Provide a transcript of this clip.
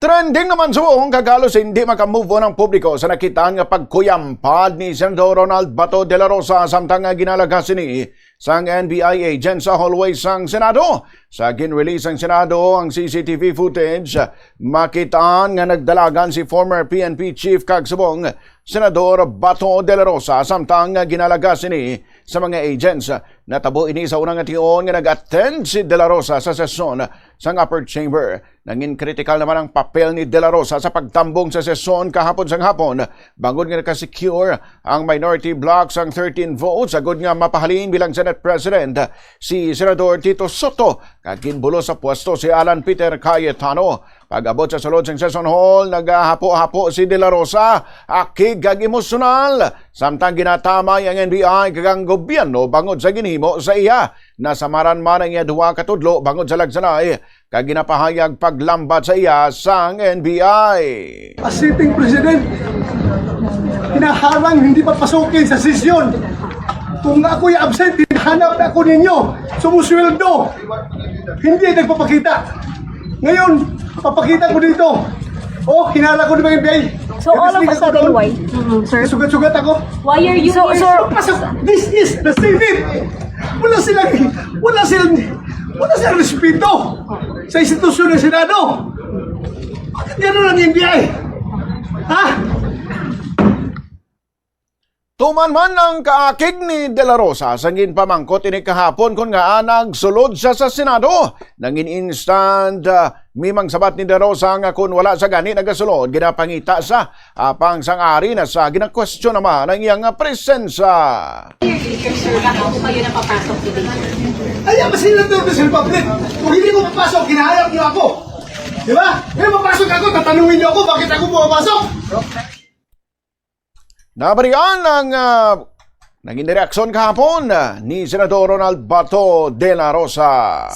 Trending naman sa buong kagalos hindi makamove on ang publiko sa nakitaan nga pagkuyampad ni Senador Ronald Bato de la Rosa samtang nga ginalagasin ni sang NBI agent sa hallway sang Senado. Sa ginrelease ang Senado ang CCTV footage, makitaan nga nagdalagan si former PNP Chief kag subong Senador Bato de la Rosa samtang nga ginalagasin ni sa mga agents. Natabo ini sa unang ation nga nag-attend si de la Rosa sa sesyon sang upper chamber. Nangin critical naman ang papel ni de la Rosa sa pagtambong sa sesyon kahapon sang hapon. Bangod nga nakasecure ang minority block sang 13 votes, agad nga mapahalin bilang Senate President si Senador Tito Soto. Kaginbulo sa pwesto si Alan Peter Cayetano. Pag-abot sa sulod sang session hall, nagahapo-hapo si de la Rosa, akig kag emosyonal. Samtang ginatamay ang NBI kag ang gobyerno bangod sa ginhimo sa iya. Nasamaran man ang iya duwa katudlo bangod sa lagsanay kag ginapahayag paglambat sa iya sang NBI. As sitting president, hinaharang hindi papasukin sa sesyon. Kung ako'y absent, hinahanap na ako ninyo. Sumusweldo. Hindi nagpapakita. Ngayon, papakita ko dito. Oh, hinala ko di ba yung BI? So all of a sudden, why? Sir? Sugat-sugat ako. Why are you here? Pasok! This is the Senate! Wala silang respeto sa institusyon ng Senado. Bakit gano'n ang NBI? Ha? Tuman man ang kaakig ni de la Rosa sangin pamangkot ini kahapon kun nga nagsulod siya sa Senado. Nangin instant mimang sabat ni de la Rosa nga kun wala sa gani nagasulod ginapangita sa apang sang-ari na sa gina-question naman ang iyang presensya. Sir, kung kayo na papasok dito. Ay, ang Senator of the Republic. Kung hindi ko papasok, kinahayap niyo ako. Di ba? Kaya papasok ako, tatanungin niyo ako, bakit ako pumapasok? Nabarian ang naging reaksyon kahapon ni Senador Ronald Bato de la Rosa.